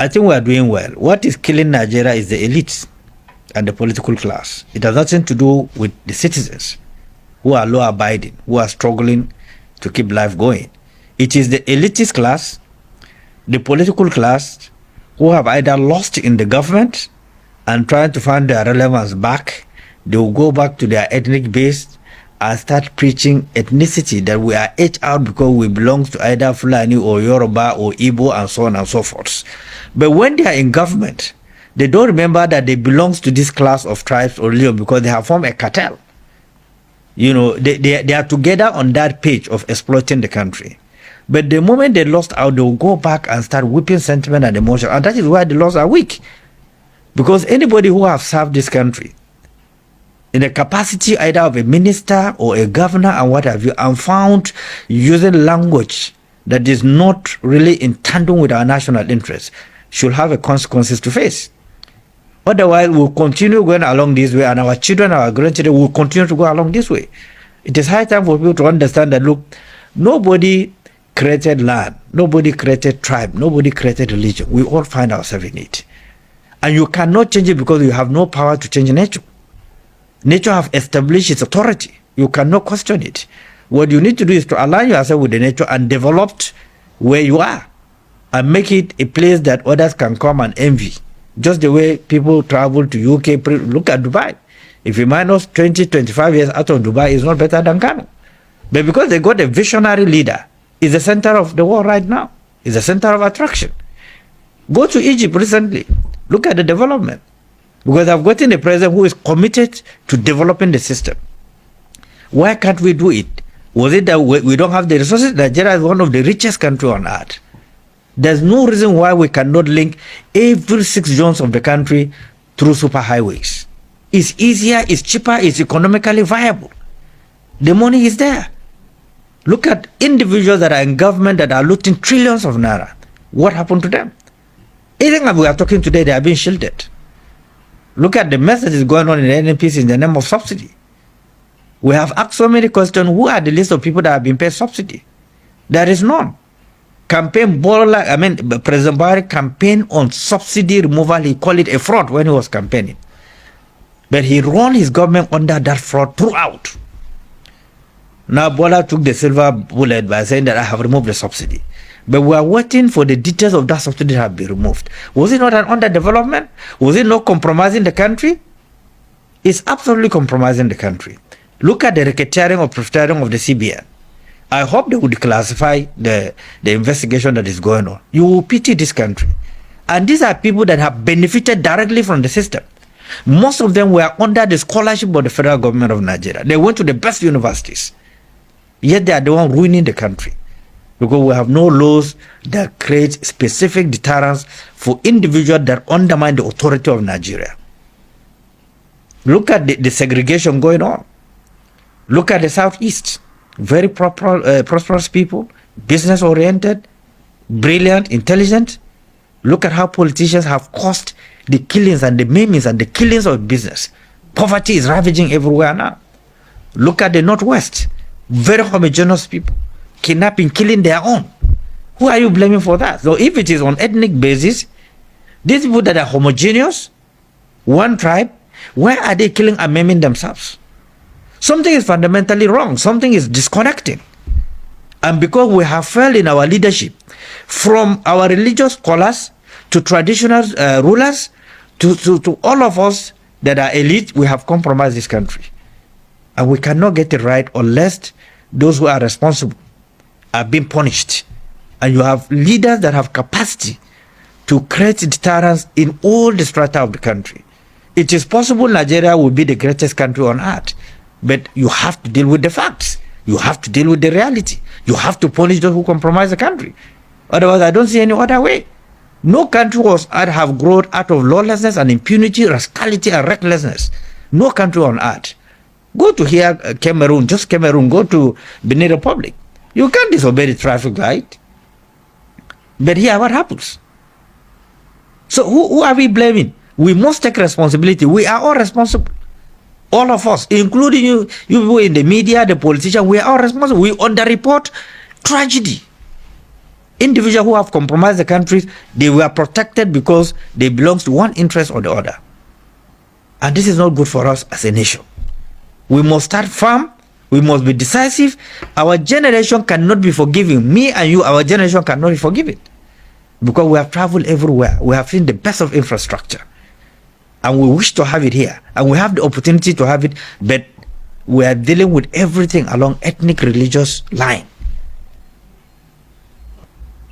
I think we are doing well. What is killing Nigeria is the elites and the political class. It has nothing to do with the citizens who are law-abiding, who are struggling to keep life going. It is the elitist class, the political class, who have either lost in the government and trying to find their relevance back. They will go back to their ethnic base and start preaching ethnicity, that we are edged out because we belong to either Fulani or Yoruba or Igbo and so on and so forth. But when they are in government, they don't remember that they belong to this class of tribes or religion because they have formed a cartel. You know, they are together on that page of exploiting the country. But the moment they lost out, they will go back and start whipping sentiment and emotion. And that is why the laws are weak. Because anybody who has served this country in the capacity either of a minister or a governor and what have you, and found using language that is not really in tandem with our national interests, should have a consequences to face. Otherwise, we'll continue going along this way, and our children, our grandchildren will continue to go along this way. It is high time for people to understand that, look, nobody created land, nobody created tribe, nobody created religion. We all find ourselves in it. And you cannot change it because you have no power to change nature. Nature has established its authority. You cannot question it. What you need to do is to align yourself with the nature and develop where you are and make it a place that others can come and envy. Just the way people travel to UK, look at Dubai. If you minus 20, 25 years out of Dubai, it's not better than Ghana. But because they got a visionary leader, it's the center of the world right now. It's the center of attraction. Go to Egypt recently. Look at the development. Because I've gotten a president who is committed to developing the system. Why can't we do it? Was it that we don't have the resources? Nigeria is one of the richest countries on earth. There's no reason why we cannot link every 6 zones of the country through superhighways. It's easier, it's cheaper, it's economically viable. The money is there. Look at individuals that are in government that are looting trillions of naira. What happened to them? Even as we are talking today, they are being shielded. Look at the messages going on in the NNPC in the name of subsidy. We have asked so many questions. Who are the list of people that have been paid subsidy? There is none. President Buhari campaigned on subsidy removal. He called it a fraud when he was campaigning. But he ran his government under that fraud throughout. Now Bola took the silver bullet by saying that I have removed the subsidy. But we are waiting for the details of that subsidy to have been removed. Was it not an underdevelopment? Was it not compromising the country? It's absolutely compromising the country. Look at the racketeering or profiteering of the CBN. I hope they would declassify the investigation that is going on. You will pity this country. And these are people that have benefited directly from the system. Most of them were under the scholarship of the federal government of Nigeria. They went to the best universities. Yet they are the one ruining the country. Because we have no laws that create specific deterrence for individuals that undermine the authority of Nigeria. Look at the segregation going on. Look at the Southeast. Very prosperous people, business-oriented, brilliant, intelligent. Look at how politicians have caused the killings and the maimings and the killings of business. Poverty is ravaging everywhere now. Look at the Northwest. Very homogeneous people. Kidnapping, killing their own. Who are you blaming for that? So if it is on ethnic basis, these people that are homogeneous, one tribe, why are they killing and maiming themselves? Something is fundamentally wrong. Something is disconnecting. And because we have failed in our leadership, from our religious scholars to traditional rulers to all of us that are elite, we have compromised this country. And we cannot get it right unless those who are responsible are being punished. And you have leaders that have capacity to create deterrence in all the strata of the country. It is possible Nigeria will be the greatest country on earth. But you have to deal with the facts. You have to deal with the reality. You have to punish those who compromise the country. Otherwise, I don't see any other way. No country was have grown out of lawlessness and impunity, rascality and recklessness. No country on earth. Go to here, Cameroon, just Cameroon, go to Benin Republic. You can't disobey the traffic light. But here, what happens? So who are we blaming? We must take responsibility. We are all responsible. All of us, including you people in the media, the politicians, we are all responsible. We underreport tragedy. Individuals who have compromised the country, they were protected because they belong to one interest or the other. And this is not good for us as a nation. We must start firm. We must be decisive. Our generation cannot be forgiving. Me and you, our generation cannot be forgiving. Because we have traveled everywhere. We have seen the best of infrastructure. And we wish to have it here. And we have the opportunity to have it. But we are dealing with everything along ethnic, religious line.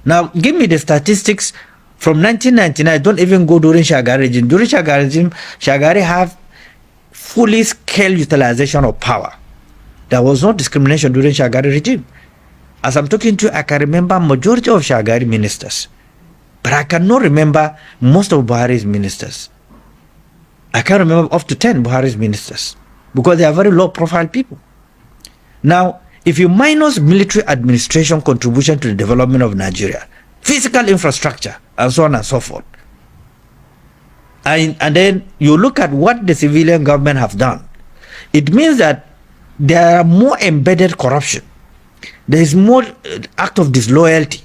Now, give me the statistics from 1999. Don't even go during Shagari regime. During Shagari regime, Shagari have fully scale utilization of power. There was no discrimination during Shagari regime. As I'm talking to you, I can remember majority of Shagari ministers. But I cannot remember most of Buhari's ministers. I can remember up to 10 Buhari's ministers. Because they are very low profile people. Now, if you minus military administration contribution to the development of Nigeria, physical infrastructure, and so on and so forth, and then you look at what the civilian government have done, it means that there are more embedded corruption. There is more act of disloyalty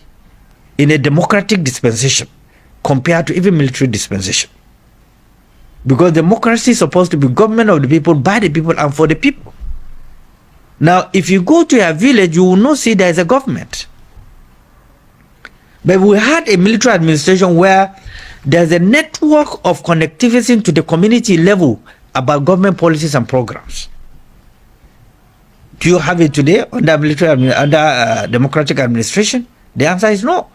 in a democratic dispensation compared to even military dispensation. Because democracy is supposed to be government of the people, by the people, and for the people. Now, if you go to a village, you will not see there is a government. But we had a military administration where there's a network of connectivity to the community level about government policies and programs. Do you have it today under democratic administration? The answer is no.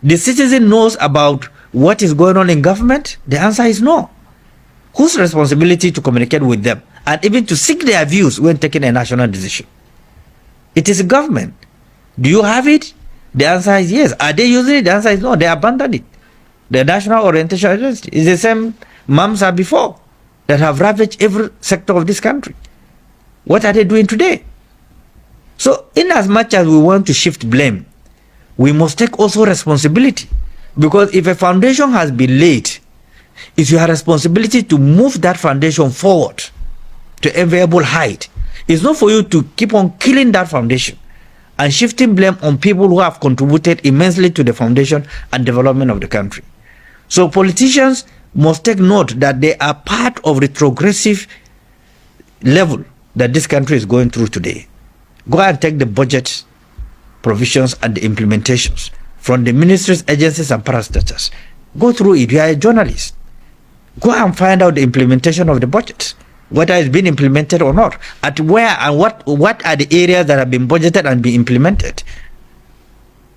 The citizen knows about what is going on in government? The answer is no. Whose responsibility to communicate with them and even to seek their views when taking a national decision? It is a government. Do you have it? The answer is yes. Are they using it? The answer is no. They abandoned it. The National Orientation Agency is the same mams are before that have ravaged every sector of this country. What are they doing today? So, in as much as we want to shift blame, we must take also responsibility. Because if a foundation has been laid, it's your responsibility to move that foundation forward to enviable height. It's not for you to keep on killing that foundation and shifting blame on people who have contributed immensely to the foundation and development of the country. So politicians must take note that they are part of the retrogressive level that this country is going through today. Go and take the budget provisions and the implementations from the ministries, agencies, and parastatals. Go through it. You are a journalist. Go and find out the implementation of the budget, whether it's been implemented or not, at where and what are the areas that have been budgeted and been implemented.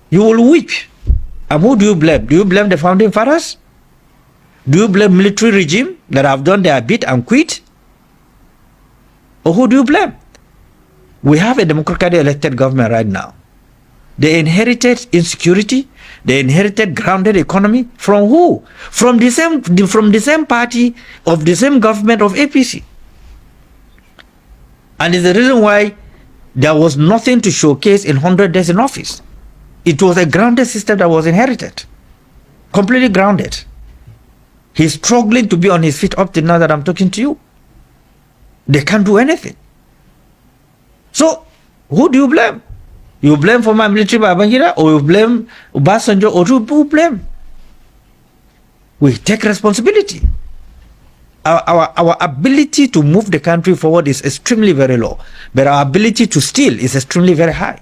You will weep. And who do you blame? Do you blame the founding fathers? Do you blame military regime that have done their bit and quit? Or who do you blame? We have a democratically elected government right now. They inherited insecurity. They inherited grounded economy from who? From the same party of the same government of APC. And it's the reason why there was nothing to showcase in 100 days in office. It was a grounded system that was inherited. Completely grounded. He's struggling to be on his feet up to now that I'm talking to you. They can't do anything. So, who do you blame? You blame former military Babangida, or you blame Obasanjo, or who blame? We take responsibility. Our ability to move the country forward is extremely very low, but our ability to steal is extremely very high.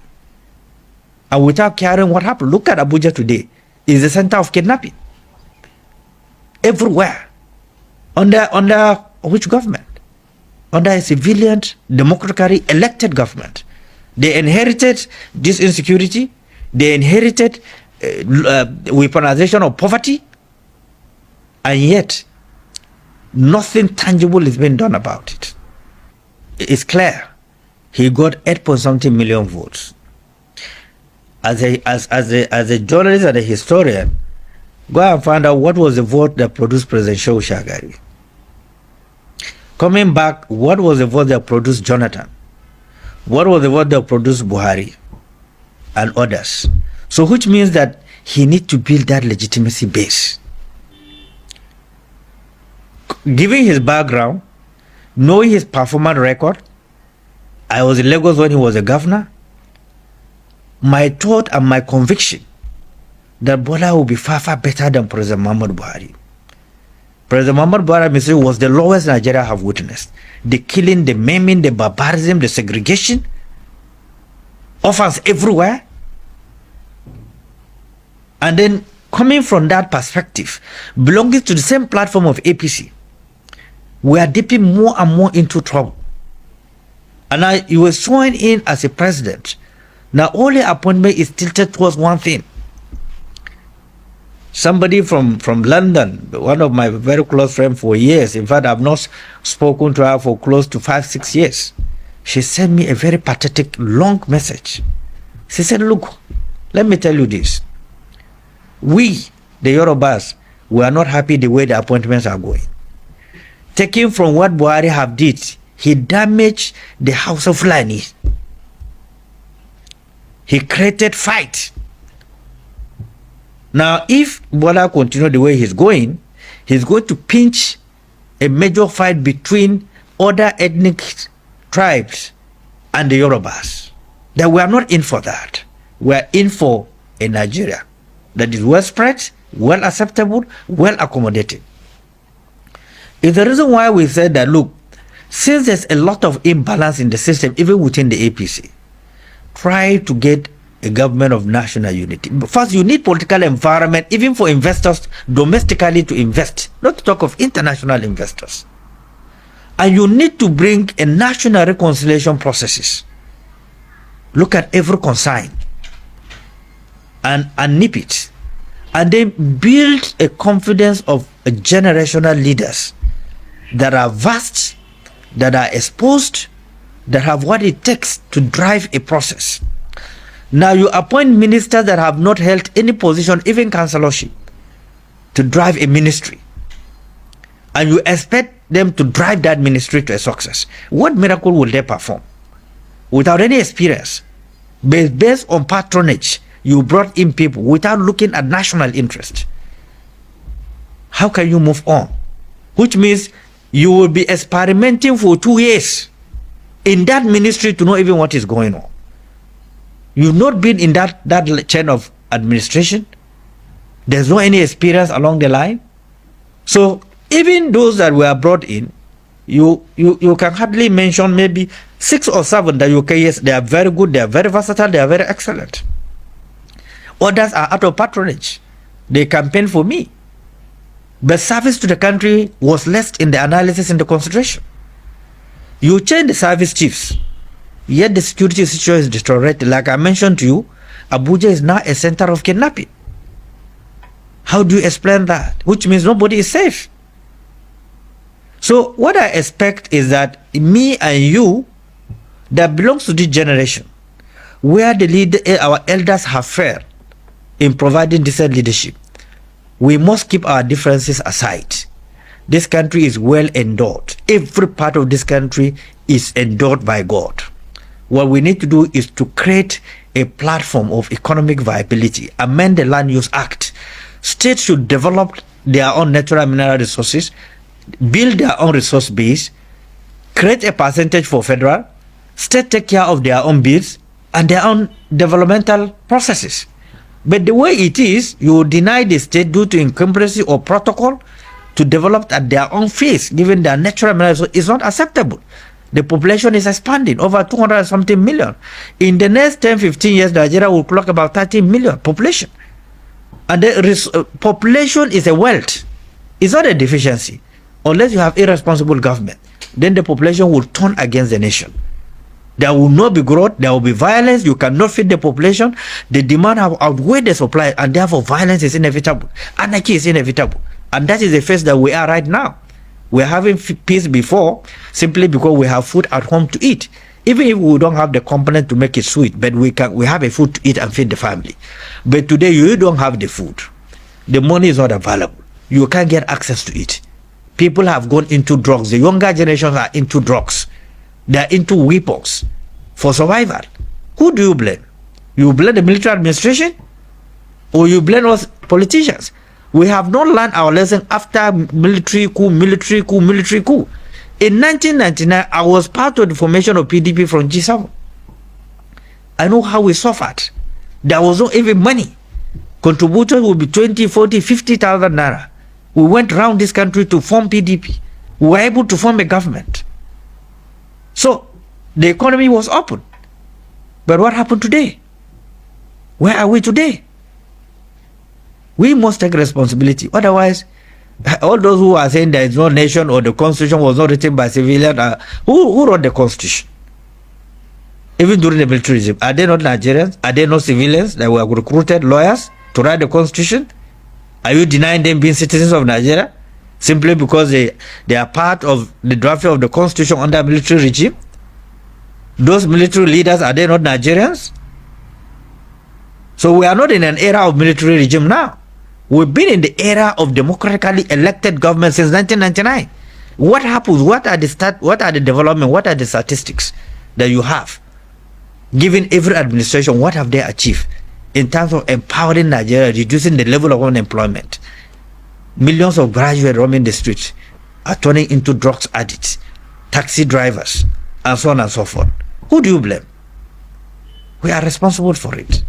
And without caring what happened, look at Abuja today. It's the center of kidnapping. Everywhere. Under which government? Under a civilian, democratically elected government. They inherited this insecurity. They inherited weaponization of poverty. And yet, nothing tangible is being done about it. It's clear. He got 8-something million votes. As a journalist and a historian, go and find out what was the vote that produced President Shehu Shagari. Coming back, what was the vote that produced Jonathan? What was the vote that produced Buhari and others? So which means that he needs to build that legitimacy base. Given his background, knowing his performance record, I was in Lagos when he was a governor. My thought and my conviction that Bola will be far, far better than President Muhammad Buhari. President Muhammad Buhari was the lowest Nigeria have witnessed. The killing, the maiming, the barbarism, the segregation, orphans everywhere. And then coming from that perspective, belonging to the same platform of APC, we are dipping more and more into trouble. And now you were sworn in as a president. Now only appointment is tilted towards one thing. Somebody from London, one of my very close friends for years, in fact, I've not spoken to her for close to 5-6 years. She sent me a very pathetic, long message. She said, look, let me tell you this. We, the Yorubas, we are not happy the way the appointments are going. Taking from what Buhari have did, he damaged the House of Fulani. He created fight. Now, if Bola continues the way he's going to pinch a major fight between other ethnic tribes and the Yorubas. That we are not in for that. We are in for a Nigeria that is well spread, well acceptable, well accommodated. It's the reason why we said that, look, since there's a lot of imbalance in the system, even within the APC, try to get a government of national unity. But first, you need political environment, even for investors domestically to invest, not to talk of international investors. And you need to bring a national reconciliation processes. Look at every concern and nip it. And then build a confidence of a generational leaders that are vast, that are exposed, that have what it takes to drive a process. Now you appoint ministers that have not held any position, even councillorship, to drive a ministry. And you expect them to drive that ministry to a success. What miracle will they perform? Without any experience, based on patronage, you brought in people without looking at national interest. How can you move on? Which means you will be experimenting for 2 years in that ministry to know even what is going on. You've not been in that chain of administration. There's no any experience along the line. So even those that were brought in, you can hardly mention maybe 6 or 7 that you can, yes, they are very good, they are very versatile, they are very excellent. Others are out of patronage. They campaign for me. But service to the country was less in the analysis and the consideration. You change the service chiefs, yet the security situation is deteriorated. Like I mentioned to you, Abuja is now a center of kidnapping. How do you explain that? Which means nobody is safe. So what I expect is that me and you, that belongs to this generation, where our elders have failed in providing decent leadership, we must keep our differences aside. This country is well endowed. Every part of this country is endowed by God. What we need to do is to create a platform of economic viability, amend the Land Use Act. States should develop their own natural mineral resources, build their own resource base, create a percentage for federal, state take care of their own bills and their own developmental processes. But the way it is, you deny the state due to incumbency or protocol to develop at their own pace, given their natural minerals, is not acceptable. The population is expanding, over 200 and something million. In the next 10-15 years, Nigeria will clock about 13 million population. And the population is a wealth. It's not a deficiency. Unless you have irresponsible government, then the population will turn against the nation. There will not be growth, there will be violence, you cannot feed the population, the demand have outweighed the supply, and therefore violence is inevitable. Anarchy is inevitable. And that is the phase that we are right now. We're having peace before, simply because we have food at home to eat. Even if we don't have the component to make it sweet, but we have a food to eat and feed the family. But today you don't have the food. The money is not available. You can't get access to it. People have gone into drugs. The younger generations are into drugs. They are into weapons for survival. Who do you blame? You blame the military administration? Or you blame us politicians? We have not learned our lesson after military coup. In 1999, I was part of the formation of PDP from G7. I know how we suffered. There was not even money. Contributors will be 20, 40, 50,000 naira. We went around this country to form PDP. We were able to form a government. So the economy was open. But what happened today? Where are we today? We must take responsibility. Otherwise, all those who are saying there is no nation or the constitution was not written by civilians, who wrote the constitution? Even during the military regime, are they not Nigerians? Are they not civilians that were recruited lawyers to write the constitution? Are you denying them being citizens of Nigeria simply because they are part of the drafting of the constitution under military regime? Those military leaders, are they not Nigerians? So we are not in an era of military regime now. We've been in the era of democratically elected government since 1999. What happens? What are the development? What are the statistics that you have? Given every administration, what have they achieved in terms of empowering Nigeria, reducing the level of unemployment? Millions of graduates roaming the streets are turning into drugs addicts, taxi drivers, and so on and so forth. Who do you blame? We are responsible for it.